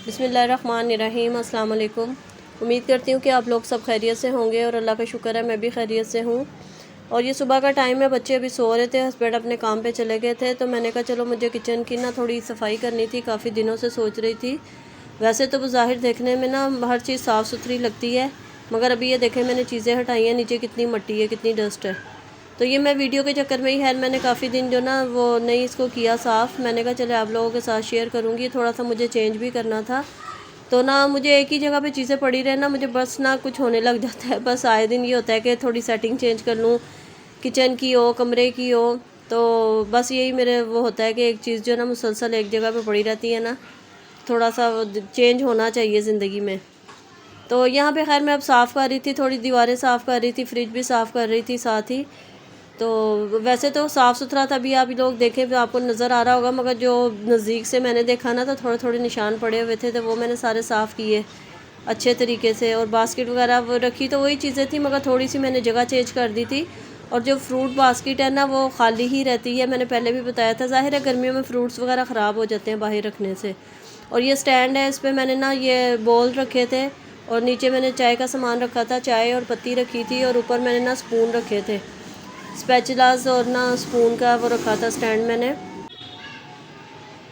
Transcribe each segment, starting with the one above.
बिस्मिल्लाहिर्रहमानिर्रहीम। अस्सलाम वालेकुम। उम्मीद करती हूँ कि आप लोग सब खैरियत से होंगे और अल्लाह का शुक्र है मैं भी खैरियत से हूँ। और ये सुबह का टाइम है, बच्चे अभी सो रहे थे, हस्बैंड अपने काम पे चले गए थे, तो मैंने कहा चलो मुझे किचन की ना थोड़ी सफाई करनी थी, काफ़ी दिनों से सोच रही थी। वैसे तो ज़ाहिर देखने में ना हर चीज़ साफ़ सुथरी लगती है, मगर अभी ये देखें मैंने चीज़ें हटाई हैं, नीचे कितनी मट्टी है, कितनी डस्ट है। तो ये मैं वीडियो के चक्कर में ही है, मैंने काफ़ी दिन जो ना वो नहीं इसको किया साफ़। मैंने कहा चले आप लोगों के साथ शेयर करूँगी, थोड़ा सा मुझे चेंज भी करना था। तो ना मुझे एक ही जगह पे चीज़ें पड़ी रहे ना, मुझे बस ना कुछ होने लग जाता है। बस आए दिन ये होता है कि थोड़ी सेटिंग चेंज कर लूँ, किचन की हो, कमरे की हो, तो बस यही मेरे वो होता है कि एक चीज़ जो ना मुसलसल एक जगह पे पड़ी रहती है ना, थोड़ा सा चेंज होना चाहिए ज़िंदगी में। तो यहाँ पे खैर मैं अब साफ़ कर रही थी, थोड़ी दीवारें साफ़ कर रही थी, फ्रिज भी साफ़ कर रही थी साथ ही। तो वैसे तो साफ़ सुथरा था, अभी आप लोग देखें तो आपको नज़र आ रहा होगा, मगर जो नज़दीक से मैंने देखा ना तो थोड़े थोड़े निशान पड़े हुए थे, तो वो मैंने सारे साफ़ किए अच्छे तरीके से। और बास्केट वगैरह वो रखी तो वही चीज़ें थी, मगर थोड़ी सी मैंने जगह चेंज कर दी थी। और जो फ्रूट बास्केट है ना वो खाली ही रहती है, मैंने पहले भी बताया था। ज़ाहिर है गर्मियों में फ्रूट्स वगैरह ख़राब हो जाते हैं बाहर रखने से। और ये स्टैंड है, इस पर मैंने ना ये बॉल रखे थे, और नीचे मैंने चाय का सामान रखा था, चाय और पत्ती रखी थी, और ऊपर मैंने ना स्पून रखे थे, स्पैचुलास और ना स्पून का वो रखा था स्टैंड मैंने।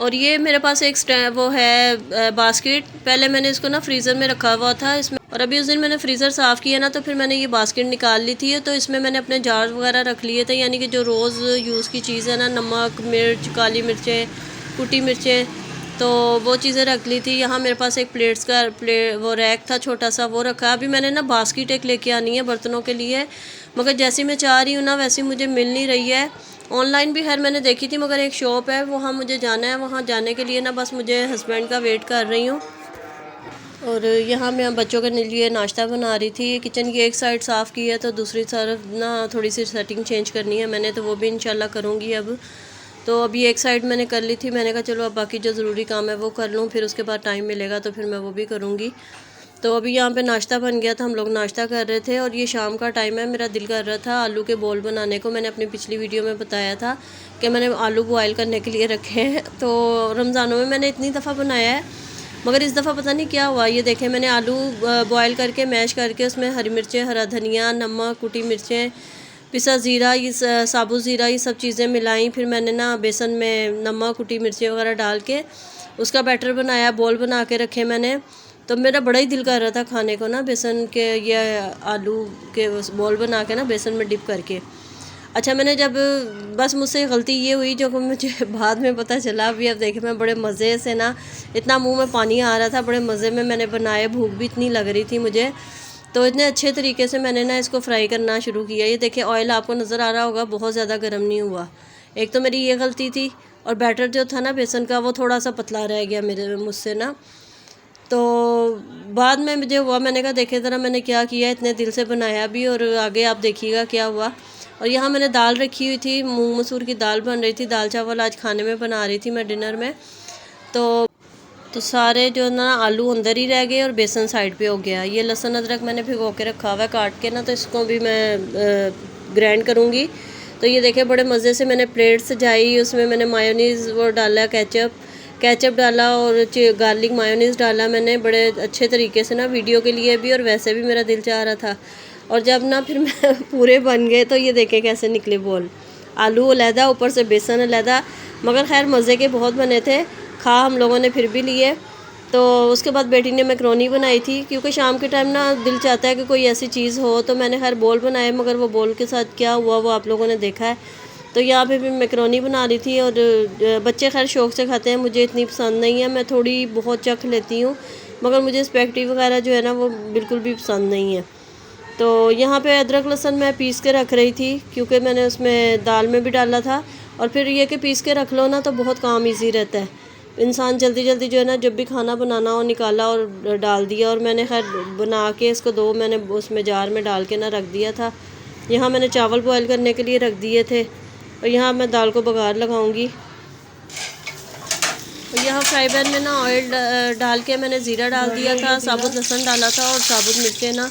और ये मेरे पास एक वो है बास्केट, पहले मैंने इसको ना फ्रीज़र में रखा हुआ था इसमें। और अभी उस दिन मैंने फ्रीज़र साफ़ किया ना, तो फिर मैंने ये बास्केट निकाल ली थी, तो इसमें मैंने अपने जार वगैरह रख लिए थे, यानी कि जो रोज़ यूज़ की चीज़ है ना, नमक, मिर्च, काली मिर्चें, कुटी मिर्चें, तो वो चीज़ें रख ली थी। यहाँ मेरे पास एक प्लेट्स का वो रैक था छोटा सा, वो रखा। अभी मैंने ना बास्केट एक लेके आनी है बर्तनों के लिए, मगर जैसी मैं चाह रही हूँ ना वैसी मुझे मिल नहीं रही है। ऑनलाइन भी खैर मैंने देखी थी, मगर एक शॉप है वहाँ मुझे जाना है, वहाँ जाने के लिए ना बस मुझे हस्बैंड का वेट कर रही हूँ। और यहाँ मैं बच्चों के लिए नाश्ता बना रही थी। किचन की एक साइड साफ़ की है, तो दूसरी तरफ ना थोड़ी सी सेटिंग चेंज करनी है मैंने, तो वो भी इंशाल्लाह करूँगी अब। तो अभी एक साइड मैंने कर ली थी, मैंने कहा चलो अब बाकी जो ज़रूरी काम है वो कर लूँ, फिर उसके बाद टाइम मिलेगा तो फिर मैं वो भी करूँगी। तो अभी यहाँ पे नाश्ता बन गया था, हम लोग नाश्ता कर रहे थे, और ये शाम का टाइम है। मेरा दिल कर रहा था आलू के बॉल बनाने को। मैंने अपनी पिछली वीडियो में बताया था कि मैंने आलू बॉयल करने के लिए रखे हैं। तो रमज़ानों में मैंने इतनी दफ़ा बनाया है, मगर इस दफ़ा पता नहीं क्या हुआ। ये देखें, मैंने आलू बॉयल करके मैश करके उसमें हरी मिर्चें, हरा धनिया, नमक, कुटी मिर्चें, पिसा ज़ीरा, ये साबुत ज़ीरा, ये सब चीज़ें मिलाई। फिर मैंने ना बेसन में नमक, कुटी मिर्चें वगैरह डाल के उसका बैटर बनाया, बॉल बना के रखे मैंने। तो मेरा बड़ा ही दिल कर रहा था खाने को ना, बेसन के ये आलू के बॉल बना के ना बेसन में डिप करके। अच्छा, मैंने जब बस मुझसे गलती ये हुई जो मुझे बाद में पता चला। अभी अब देखे, मैं बड़े मज़े से ना, इतना मुंह में पानी आ रहा था, बड़े मज़े में मैंने बनाए, भूख भी इतनी लग रही थी मुझे। तो इतने अच्छे तरीके से मैंने ना इसको फ्राई करना शुरू किया। ये देखिए ऑयल आपको नज़र आ रहा होगा, बहुत ज़्यादा गर्म नहीं हुआ। एक तो मेरी ये गलती थी, और बैटर जो था ना बेसन का वो थोड़ा सा पतला रह गया मेरे मुझसे ना। तो बाद में मुझे हुआ, मैंने कहा देखे ज़रा मैंने क्या किया, इतने दिल से बनाया भी, और आगे आप देखिएगा क्या हुआ। और यहाँ मैंने दाल रखी हुई थी, मूंग मसूर की दाल बन रही थी, दाल चावल आज खाने में बना रही थी मैं डिनर में। तो सारे जो ना आलू अंदर ही रह गए और बेसन साइड पे हो गया। ये लहसुन अदरक मैंने भिगो के रखा हुआ है काट के ना, तो इसको भी मैं ग्राइंड करूँगी। तो ये देखें बड़े मज़े से मैंने प्लेट सजाई, उसमें मैंने मायोनीज़ वो डाला, केचप डाला, और गार्लिक मायोनीज़ डाला मैंने बड़े अच्छे तरीके से ना, वीडियो के लिए भी और वैसे भी मेरा दिल चाह रहा था। और जब ना फिर मैं पूरे बन गए, तो ये देखें कैसे निकले बॉल, आलू अलहदा, ऊपर से बेसन अलहदा, मगर खैर मज़े के बहुत बने थे, खा हम लोगों ने फिर भी लिए। तो उसके बाद बेटी ने मैक्रोनी बनाई थी, क्योंकि शाम के टाइम ना दिल चाहता है कि कोई ऐसी चीज़ हो, तो मैंने खैर बॉल बनाए, मगर वो बॉल के साथ क्या हुआ वो आप लोगों ने देखा है। तो यहाँ पे भी मैक्रोनी बना रही थी, और बच्चे खैर शौक़ से खाते हैं, मुझे इतनी पसंद नहीं है, मैं थोड़ी बहुत चख लेती हूँ, मगर मुझे स्पैगेटी वगैरह जो है ना वो बिल्कुल भी पसंद नहीं है। तो यहाँ पे अदरक लहसुन मैं पीस के रख रही थी, क्योंकि मैंने उसमें दाल में भी डाला था। और फिर ये कि पीस के रख लो ना तो बहुत काम इजी रहता है, इंसान जल्दी जल्दी जो है ना जब भी खाना बनाना हो निकाला और डाल दिया। और मैंने खैर बना के इसको दो मैंने उसमें जार में डाल के ना रख दिया था। यहाँ मैंने चावल बॉयल करने के लिए रख दिए थे, और यहाँ मैं दाल को बघार लगाऊंगी। और यहाँ फ्राई पैन में ना ऑयल डाल के मैंने ज़ीरा डाल दिया था, साबुत लहसुन डाला था और साबुत मिर्चें ना।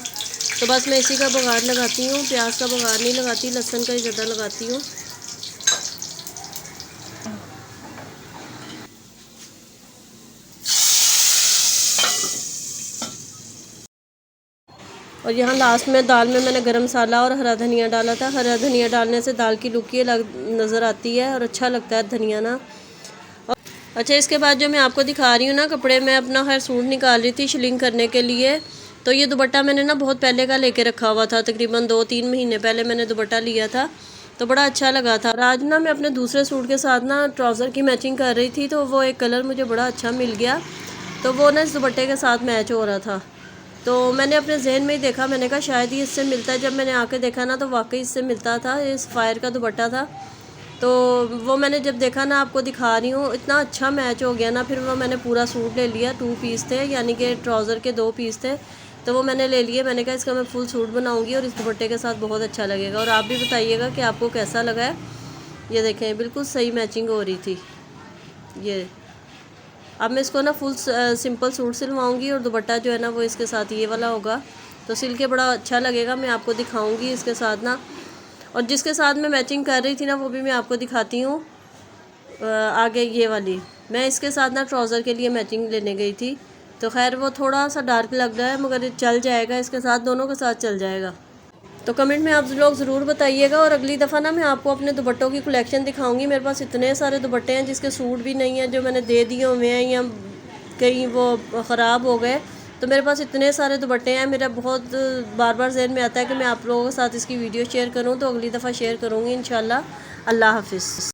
तो बस मैं इसी का बघार लगाती हूँ, प्याज का बघार नहीं लगाती, लहसुन का ही ज़्यादा लगाती हूँ। और यहाँ लास्ट में दाल में मैंने गरम मसाला और हरा धनिया डाला था। हरा धनिया डालने से दाल की लुक ये नज़र आती है और अच्छा लगता है धनिया ना। अच्छा, इसके बाद जो मैं आपको दिखा रही हूँ ना कपड़े, मैं अपना खैर सूट निकाल रही थी शिलिंग करने के लिए। तो ये दुपट्टा मैंने ना बहुत पहले का लेके रखा हुआ था, तकरीबन 2-3 महीने पहले मैंने दुपट्टा लिया था, तो बड़ा अच्छा लगा था। आज ना मैं अपने दूसरे सूट के साथ ना ट्राउज़र की मैचिंग कर रही थी, तो वो एक कलर मुझे बड़ा अच्छा मिल गया, तो वो ना इस दुपट्टे के साथ मैच हो रहा था। तो मैंने अपने जहन में ही देखा, मैंने कहा शायद ये इससे मिलता है। जब मैंने आके देखा ना तो वाकई इससे मिलता था, ये सफ़ायर का दुपट्टा था। तो वो मैंने जब देखा ना, आपको दिखा रही हूँ, इतना अच्छा मैच हो गया ना। फिर वो मैंने पूरा सूट ले लिया, 2 पीस थे, यानी कि ट्राउज़र के 2 पीस थे, तो वो मैंने ले लिए। मैंने कहा इसका मैं फुल सूट बनाऊंगी और इस दुपट्टे के साथ बहुत अच्छा लगेगा। और आप भी बताइएगा कि आपको कैसा लगा है। ये देखें, बिल्कुल सही मैचिंग हो रही थी ये। अब मैं इसको ना फुल सिंपल सूट सिलवाऊंगी और दुपट्टा जो है ना वो इसके साथ ये वाला होगा, तो सिल के बड़ा अच्छा लगेगा। मैं आपको दिखाऊंगी इसके साथ ना, और जिसके साथ मैं मैचिंग कर रही थी ना वो भी मैं आपको दिखाती हूँ आगे। ये वाली मैं इसके साथ ना ट्राउज़र के लिए मैचिंग लेने गई थी, तो खैर वो थोड़ा सा डार्क लग रहा है, मगर चल जाएगा, इसके साथ दोनों के साथ चल जाएगा। तो कमेंट में आप लोग ज़रूर बताइएगा। और अगली दफ़ा ना मैं आपको अपने दुपट्टों की कलेक्शन दिखाऊंगी। मेरे पास इतने सारे दुपट्टे हैं जिसके सूट भी नहीं हैं, जो मैंने दे दिए हुए हैं या कहीं वो ख़राब हो गए। तो मेरे पास इतने सारे दुपट्टे हैं, मेरा बहुत बार बार ज़हन में आता है कि मैं आप लोगों के साथ इसकी वीडियो शेयर करूं, तो अगली दफ़ा शेयर करूंगी इंशाल्लाह। अल्लाह हाफ़िज़।